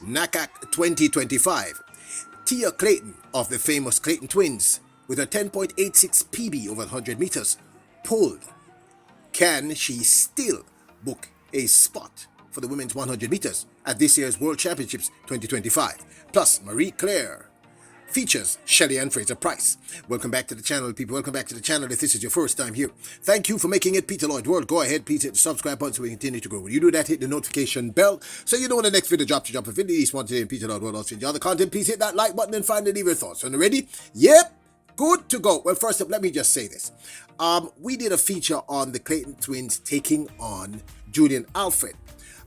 NACAC 2025. Tia Clayton of the famous Clayton twins with a 10.86 PB over 100 meters pulled. Can she still book a spot for the women's 100 meters at this year's World Championships 2025? Plus, Marie Claire features Shelly-Ann Fraser-Pryce. Welcome back to the channel, people. Welcome back to the channel if this is your first time here. Thank you for making it Peter Lloyd World. Go ahead, please hit the subscribe button so we continue to grow. When you do that, hit the notification bell so you know when the next video drops. If video is one today in Peter Lloyd World or the other content, please hit that like button and finally leave your thoughts. Are you ready? Yep. Good to go. Well, first up, let me just say this. We did a feature on the Clayton twins taking on Julian Alfred.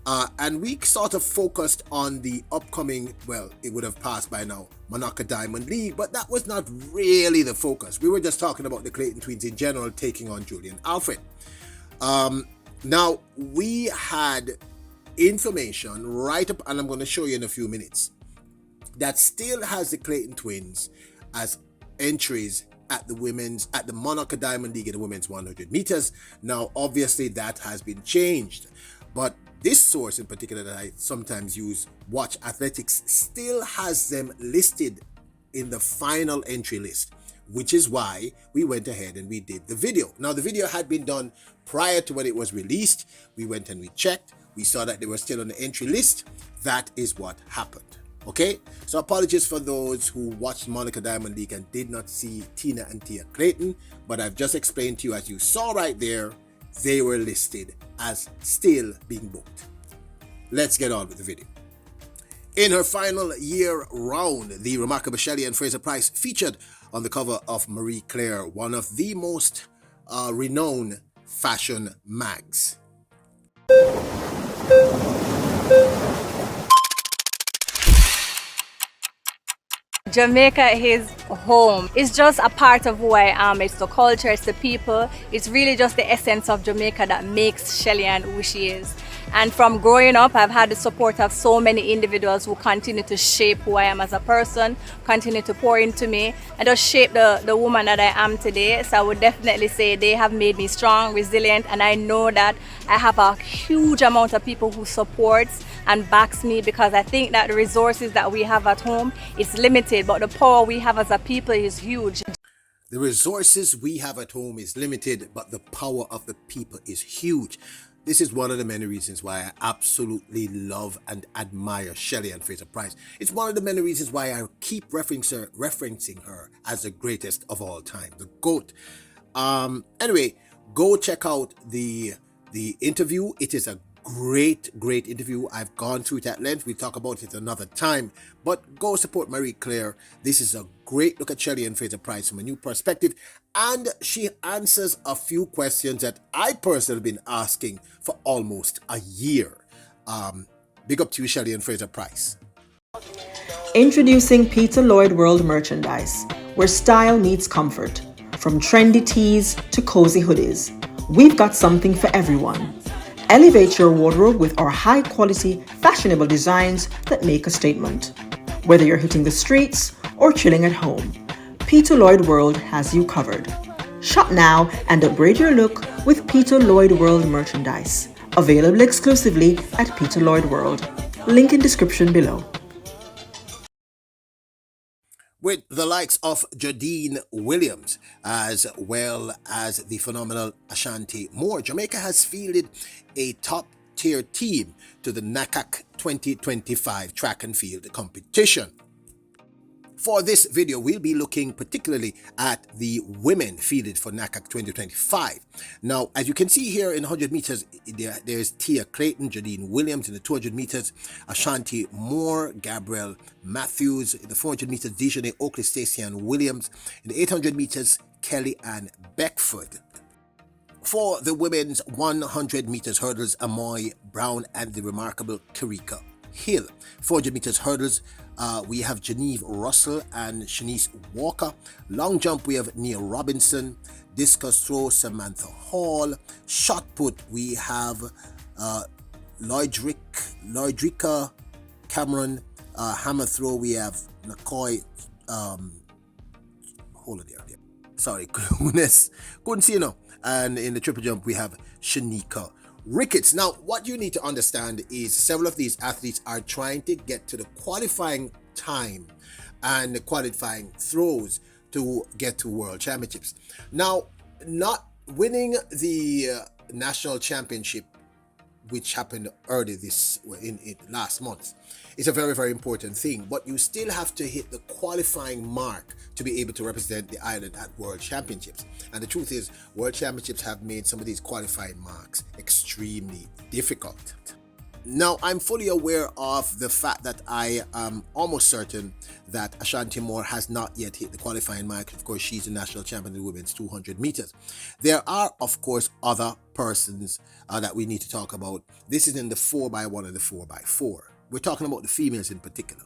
And we sort of focused on the upcoming, well, it would have passed by now, Monaco Diamond League, but that was not really the focus. We were just talking about the Clayton twins in general taking on Julian Alfred. Now, we had information right up, and I'm going to show you in a few minutes, that still has the Clayton twins as entries at the Monaco Diamond League in the women's 100 meters. Now, obviously, that has been changed, but this source in particular that I sometimes use, Watch Athletics, still has them listed in the final entry list, which is why we went ahead and we did the video. Now, the video had been done prior to when it was released. We went and we checked. We saw that they were still on the entry list. That is what happened. Okay, so apologies for those who watched Monaco Diamond League and did not see Tina and Tia Clayton, but I've just explained to you, as you saw right there, they were listed as still being booked. Let's get on with the video. In her final year round, the remarkable Shelly-Ann Fraser-Pryce featured on the cover of Marie Claire, one of the most renowned fashion mags. Jamaica is home. It's just a part of who I am. It's the culture, it's the people. It's really just the essence of Jamaica that makes Shelly-Ann who she is. And from growing up, I've had the support of so many individuals who continue to shape who I am as a person, continue to pour into me, and just shape the woman that I am today. So I would definitely say they have made me strong, resilient, and I know that I have a huge amount of people who supports and backs me, because I think that the resources that we have at home is limited, but the power we have as a people is huge. The resources we have at home is limited, but the power of the people is huge. This is one of the many reasons why I absolutely love and admire Shelly-Ann Fraser-Pryce. It's one of the many reasons why I keep referencing her as the greatest of all time, the GOAT. Anyway, go check out the interview. It is a great interview. I've gone through it at length. We'll talk about it another time, but go support Marie Claire. This is a great look at Shelly-Ann Fraser-Pryce from a new perspective, and she answers a few questions that I personally have been asking for almost a year. Big up to you, Shelly-Ann Fraser-Pryce. Introducing Peter Lloyd World merchandise, where style meets comfort. From trendy tees to cozy hoodies, we've got something for everyone. Elevate your wardrobe with our high-quality, fashionable designs that make a statement. Whether you're hitting the streets or chilling at home, Peter Lloyd World has you covered. Shop now and upgrade your look with Peter Lloyd World merchandise. Available exclusively at Peter Lloyd World. Link in description below. With the likes of Jadine Williams, as well as the phenomenal Ashanti Moore, Jamaica has fielded a top-tier team to the NACAC 2025 track and field competition. For this video, we'll be looking particularly at the women fielded for NACAC 2025. Now, as you can see here in 100 meters, there's Tia Clayton, Jadine Williams. In the 200 meters, Ashanti Moore, Gabrielle Matthews. In the 400 meters, Dejanay Oakley, Stacey-Ann Williams. In the 800 meters, Kelly-Ann Beckford. For the women's 100 meters hurdles, Amoy Brown and the remarkable Karika Hill. 400 meters hurdles, we have Genevieve Russell and Shanice Walker. Long jump, we have Nia Robinson. Discus throw, Samantha Hall. Shot put, we have Lloydrika Cameron. Hammer throw, we have Nakoy. Hold it there. Sorry, couldn't see, you know. And in the triple jump, we have Shanika rickets. Now, what you need to understand is several of these athletes are trying to get to the qualifying time and the qualifying throws to get to World Championships. Now, not winning the national championship, which happened early in last month, is a very, very important thing. But you still have to hit the qualifying mark to be able to represent the island at World Championships. And the truth is, World Championships have made some of these qualifying marks extremely difficult. Now, I'm fully aware of the fact that I am almost certain that Ashanti Moore has not yet hit the qualifying mark. Of course, she's the national champion in the women's 200 meters. There are, of course, other persons that we need to talk about. This is in the 4x1 and the 4x4. We're talking about the females in particular.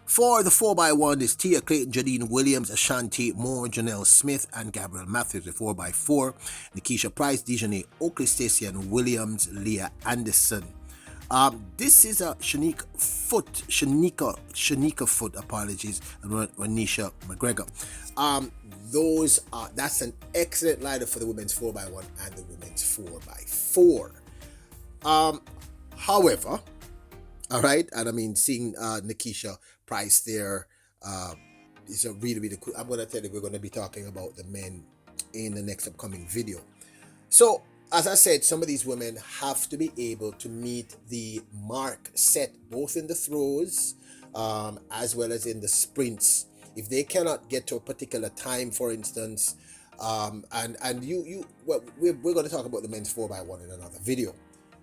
For the 4x1 is Tia Clayton, Jadine Williams, Ashanti Moore, Janelle Smith, and Gabrielle Matthews. The 4x4, Nikisha Price, Dejanay Oakley, Stacey Ann Williams, Leah Anderson. This is a Shanika Foot, apologies, and Renisha McGregor. That's an excellent lineup for the women's 4x1 and the women's 4x4. However, all right, and I mean, seeing Nikisha Price there is a really, really cool. I'm going to tell you, we're going to be talking about the men in the next upcoming video. So, as I said, some of these women have to be able to meet the mark set both in the throws as well as in the sprints. If they cannot get to a particular time, for instance, we're going to talk about the men's 4x1 in another video.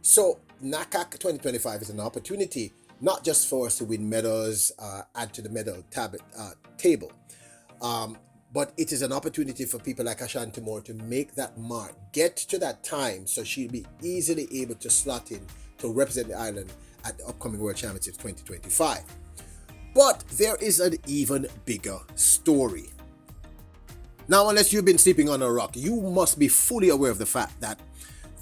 So NACAC 2025 is an opportunity not just for us to win medals, add to the medal table, but it is an opportunity for people like Ashanti Moore to make that mark, get to that time, so she'll be easily able to slot in to represent the island at the upcoming World Championships 2025. But there is an even bigger story. Now, unless you've been sleeping on a rock, you must be fully aware of the fact that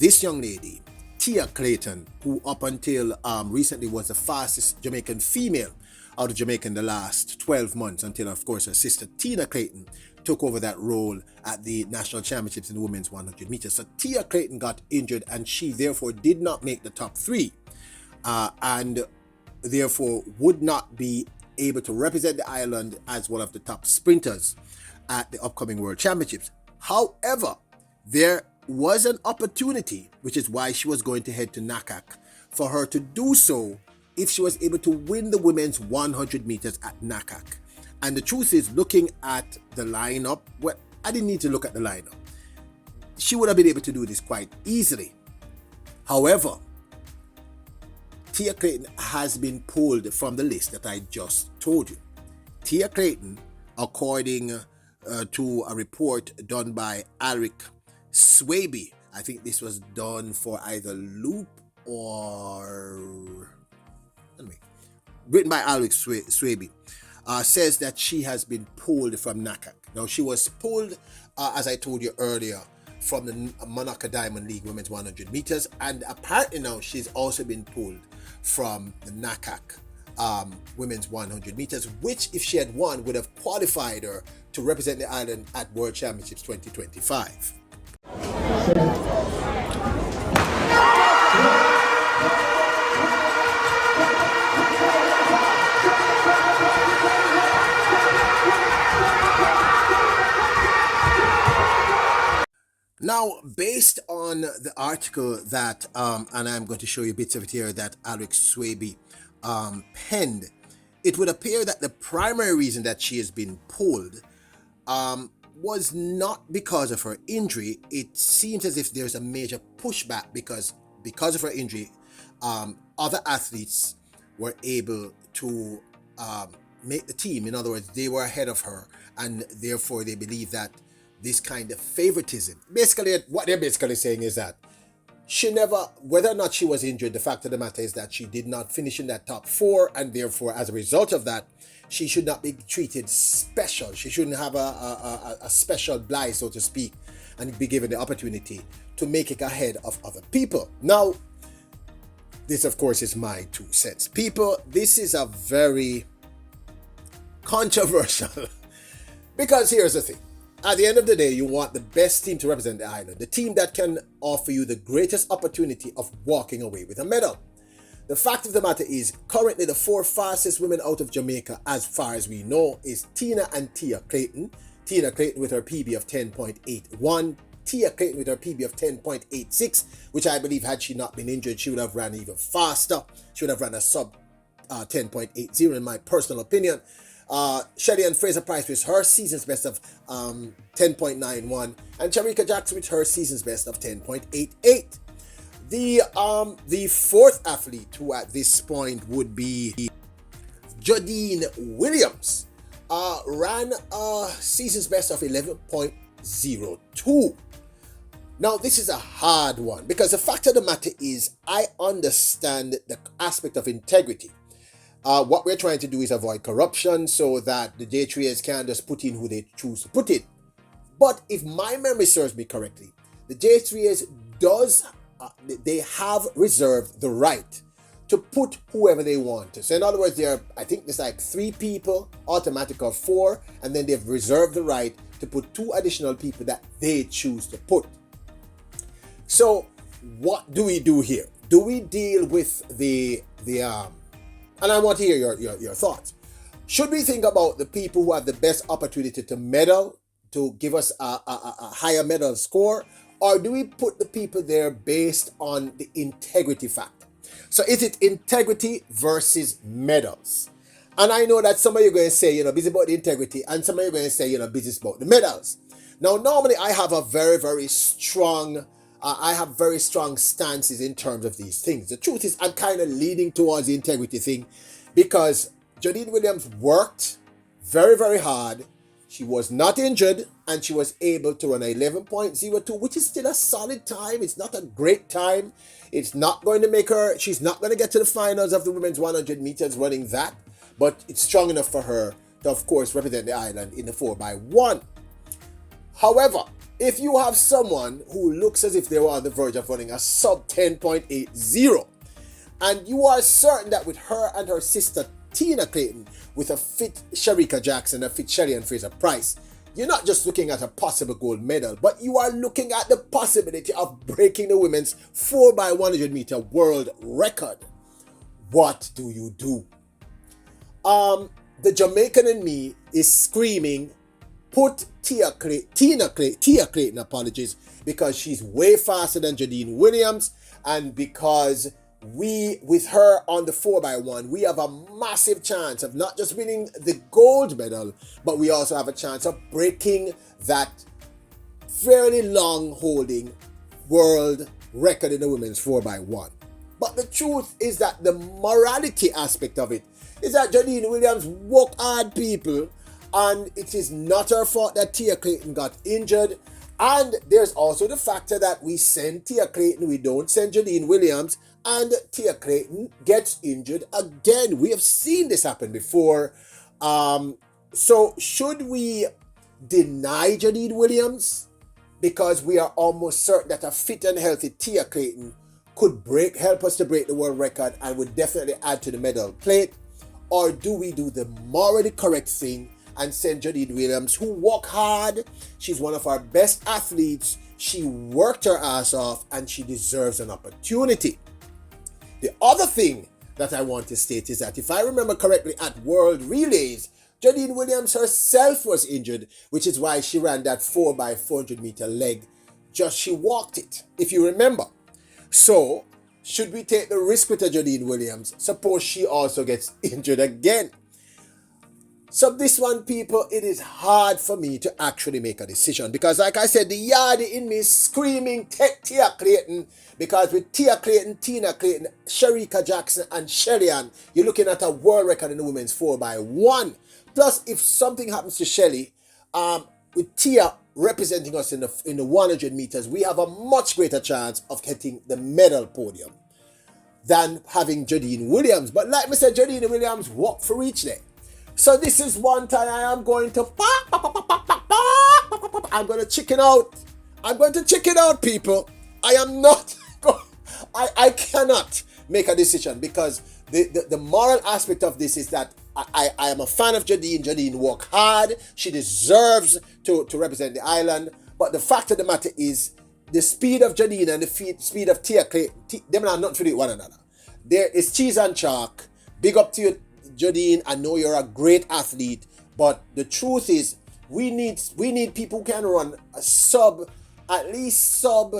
this young lady, Tia Clayton, who up until recently was the fastest Jamaican female out of Jamaica in the last 12 months, until, of course, her sister Tina Clayton took over that role at the national championships in the women's 100 meters. So Tia Clayton got injured, and she therefore did not make the top three, and therefore would not be able to represent the island as one of the top sprinters at the upcoming World Championships. However, there was an opportunity, which is why she was going to head to NACAC, for her to do so if she was able to win the women's 100 meters at NACAC. And the truth is, looking at the lineup, well, I didn't need to look at the lineup. She would have been able to do this quite easily. However, Tia Clayton has been pulled from the list that I just told you. Tia Clayton, according to a report done by Alric Swaby, I think this was done for either Loop or written by Alric Swaby, says that she has been pulled from NACAC. Now, she was pulled, as I told you earlier, from the Monaco Diamond League Women's 100 meters, and apparently now she's also been pulled from the NACAC Women's 100 meters, which, if she had won, would have qualified her to represent the island at World Championships 2025. Now, based on the article that, and I'm going to show you bits of it here, that Alric Swaby penned, it would appear that the primary reason that she has been pulled was not because of her injury. It seems as if there's a major pushback because of her injury, other athletes were able to make the team. In other words, they were ahead of her, and therefore they believe that this kind of favoritism, basically what they're basically saying is that she never, whether or not she was injured, the fact of the matter is that she did not finish in that top four, and therefore as a result of that, she should not be treated special. She shouldn't have a special blight, so to speak, and be given the opportunity to make it ahead of other people. Now, this of course is my 2 cents. People, this is a very controversial because here's the thing. At the end of the day, you want the best team to represent the island, the team that can offer you the greatest opportunity of walking away with a medal. The fact of the matter is, currently the 4 fastest women out of Jamaica, as far as we know, is Tina and Tia Clayton. Tina Clayton with her PB of 10.81, Tia Clayton with her PB of 10.86, which I believe had she not been injured, she would have ran even faster. She would have ran a sub 10.80 in my personal opinion. Shelly-Ann Fraser-Pryce with her season's best of 10.91, and Sherika Jackson with her season's best of 10.88. The fourth athlete who at this point would be Jodine Williams, ran a season's best of 11.02. Now, this is a hard one because the fact of the matter is I understand the aspect of integrity. What we're trying to do is avoid corruption so that the J3s can just put in who they choose to put in. But if my memory serves me correctly, the J3s they have reserved the right to put whoever they want to. So in other words, I think there's like 3 people, automatic or 4, and then they've reserved the right to put 2 additional people that they choose to put. So what do we do here? Do we deal with and I want to hear your thoughts. Should we think about the people who have the best opportunity to medal, to give us a higher medal score, or do we put the people there based on the integrity factor? So is it integrity versus medals? And I know that some of you are going to say, busy about the integrity, and some of you are going to say, busy about the medals. Now, normally I have a very, very strong stances in terms of these things. The truth is I'm kind of leaning towards the integrity thing because Jodine Williams worked very, very hard. She was not injured and she was able to run 11.02, which is still a solid time. It's not a great time. It's not going to make her, she's not going to get to the finals of the women's 100 meters running that, but it's strong enough for her to, of course, represent the island in the 4x1. However, if you have someone who looks as if they were on the verge of running a sub 10.80, and you are certain that with her and her sister Tina Clayton, with a fit Sherika Jackson, a fit Shelly-Ann Fraser-Pryce, you're not just looking at a possible gold medal, but you are looking at the possibility of breaking the women's 4x100 meter world record. What do you do? The Jamaican in me is screaming, put Tia Clayton, apologies, because she's way faster than Jodine Williams, and because with her on the 4x1, we have a massive chance of not just winning the gold medal, but we also have a chance of breaking that fairly long holding world record in the women's 4x1. But the truth is that the morality aspect of it is that Jodine Williams worked hard, people, and it is not her fault that Tia Clayton got injured. And there's also the factor that we send Tia Clayton, we don't send Jodine Williams, and Tia Clayton gets injured again. We have seen this happen before. So should we deny Jodine Williams because we are almost certain that a fit and healthy Tia Clayton could help us to break the world record and would definitely add to the medal plate? Or do we do the morally correct thing and send Jodine Williams, who worked hard? She's one of our best athletes. She worked her ass off and she deserves an opportunity. The other thing that I want to state is that if I remember correctly, at World Relays, Jodine Williams herself was injured, which is why she ran that 4x400 meter leg. She walked it, if you remember. So, should we take the risk with Jodine Williams? Suppose she also gets injured again. So this one, people, it is hard for me to actually make a decision because, like I said, the yardie in me is screaming, take Tia Clayton, because with Tia Clayton, Tina Clayton, Sherika Jackson, and Shelly-Ann, you're looking at a world record in the women's 4x1. Plus, if something happens to Shelly, with Tia representing us in the 100 meters, we have a much greater chance of getting the medal podium than having Jodine Williams. But like I said, Jodine Williams walked for each day. So this is one time I am going to I'm going to chicken out. I'm going to chicken out, people. I am not I cannot make a decision because The moral aspect of this is that I am a fan of Jadine. Jadine worked hard. She deserves to represent the island. But the fact of the matter is, the speed of Jadine and the speed of Tia Clayton, them are not to do with one another. There is cheese and chalk. Big up to you, Jadine. I know you're a great athlete. But the truth is, we need people who can run at least sub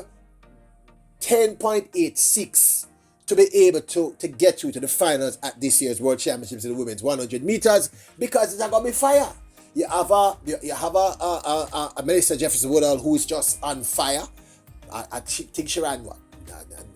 10.86 to be able to get you to the finals at this year's World Championships in the women's 100 meters, because it's gonna be fire. You have a Melissa Jefferson-Woodall who is just on fire. I think she ran what?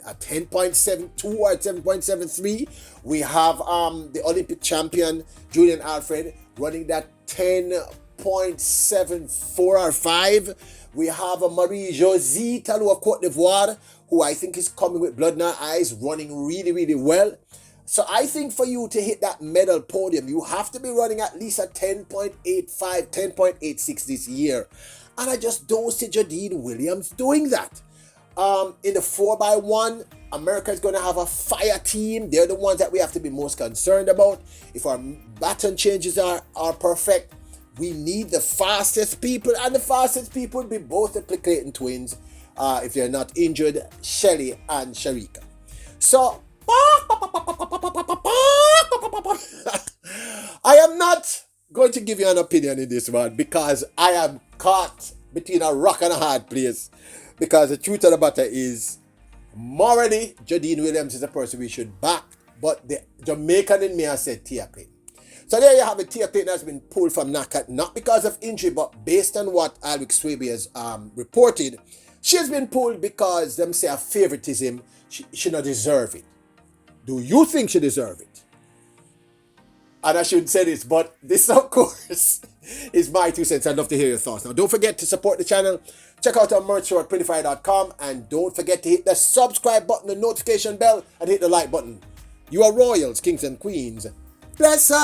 A 10.72 or 7.73. We have the Olympic champion Julian Alfred running that 10.74 or 5. We have a Marie-Josée Talou of Cote d'Ivoire, who I think is coming with blood in her eyes, running really, really well. So I think for you to hit that medal podium, you have to be running at least a 10.85, 10.86 this year. And I just don't see Jadine Williams doing that. In the 4x1, America is going to have a fire team. They're the ones that we have to be most concerned about. If our baton changes are perfect, we need the fastest people. And the fastest people will be both the Clayton twins, if they're not injured, Shelly and Sharika. So, I am not going to give you an opinion in this one, because I am caught between a rock and a hard place. Because the truth of the matter is, morally, Jadine Williams is the person we should back, but the Jamaican in me has said Tia Clayton. So there you have it. Tia Clayton has been pulled from NACAC, not because of injury, but based on what Alwick Swaby has reported. She has been pulled because them say a favoritism. She not deserve it. Do you think she deserve it? And I shouldn't say this, but this, of course, is my 2 cents. I'd love to hear your thoughts. Now, don't forget to support the channel. Check out our merch store at prettyfire.com. And don't forget to hit the subscribe button, the notification bell, and hit the like button. You are royals, kings, and queens. Bless us.